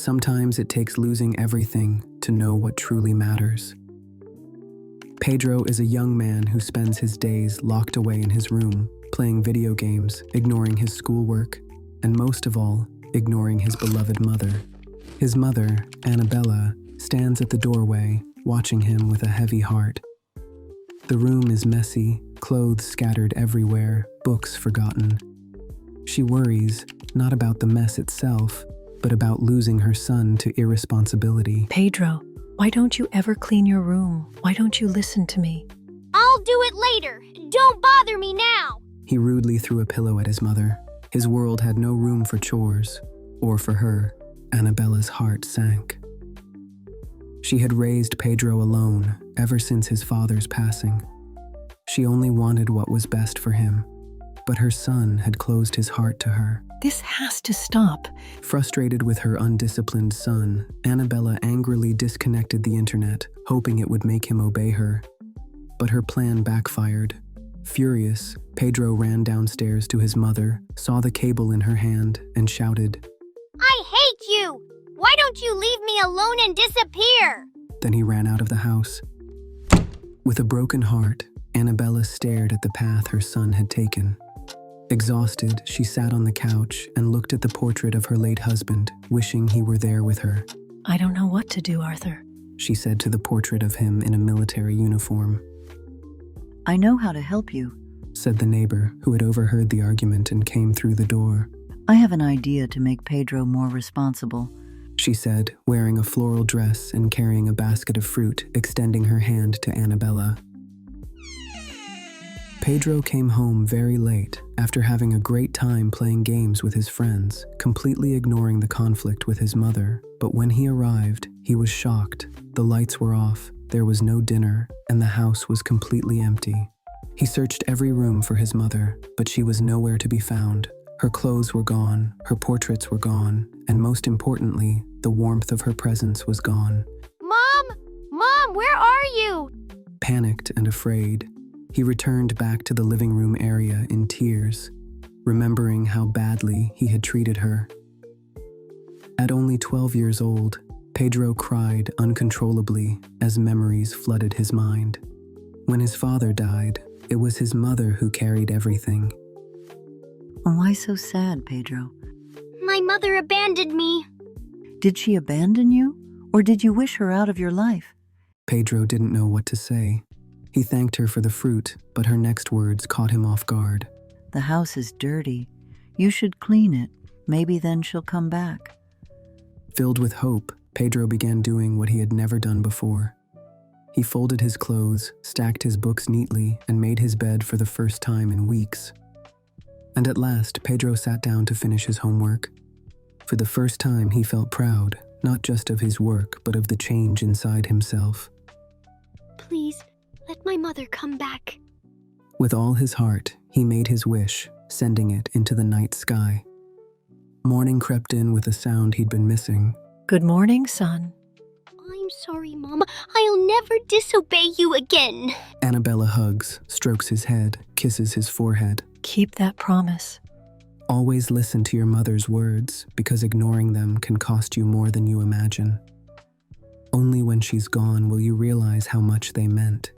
Sometimes it takes losing everything to know what truly matters. Pedro is a young man who spends his days locked away in his room, playing video games, ignoring his schoolwork, and most of all, ignoring his beloved mother. His mother, Annabella, stands at the doorway, watching him with a heavy heart. The room is messy, clothes scattered everywhere, books forgotten. She worries, not about the mess itself, but about losing her son to irresponsibility. Pedro, why don't you ever clean your room? Why don't you listen to me? I'll do it later. Don't bother me now. He rudely threw a pillow at his mother. His world had no room for chores, or for her. Annabella's heart sank. She had raised Pedro alone ever since his father's passing. She only wanted what was best for him, but her son had closed his heart to her. This has to stop. Frustrated with her undisciplined son, Annabella angrily disconnected the internet, hoping it would make him obey her. But her plan backfired. Furious, Pedro ran downstairs to his mother, saw the cable in her hand, and shouted, I hate you! Why don't you leave me alone and disappear? Then he ran out of the house. With a broken heart, Annabella stared at the path her son had taken. Exhausted, she sat on the couch and looked at the portrait of her late husband, wishing he were there with her. I don't know what to do, Arthur. She said to the portrait of him in a military uniform. I know how to help you, said the neighbor, who had overheard the argument and came through the door. I have an idea to make Pedro more responsible, she said, wearing a floral dress and carrying a basket of fruit, extending her hand to Annabella. Pedro came home very late after having a great time playing games with his friends, completely ignoring the conflict with his mother. But when he arrived, he was shocked. The lights were off, there was no dinner, and the house was completely empty. He searched every room for his mother, but she was nowhere to be found. Her clothes were gone, her portraits were gone, and most importantly, the warmth of her presence was gone. Mom, where are you? Panicked and afraid, he returned back to the living room area in tears, remembering how badly he had treated her. At only 12 years old, Pedro cried uncontrollably as memories flooded his mind. When his father died, it was his mother who carried everything. Why so sad, Pedro? My mother abandoned me. Did she abandon you, or did you wish her out of your life? Pedro didn't know what to say. He thanked her for the fruit, but her next words caught him off guard. The house is dirty. You should clean it. Maybe then she'll come back. Filled with hope, Pedro began doing what he had never done before. He folded his clothes, stacked his books neatly, and made his bed for the first time in weeks. And at last, Pedro sat down to finish his homework. For the first time, he felt proud, not just of his work, but of the change inside himself. Please, let my mother come back. With all his heart, he made his wish, sending it into the night sky. Morning crept in with a sound he'd been missing. Good morning, son. I'm sorry, Mom. I'll never disobey you again. Annabella hugs, strokes his head, kisses his forehead. Keep that promise. Always listen to your mother's words, because ignoring them can cost you more than you imagine. Only when she's gone will you realize how much they meant.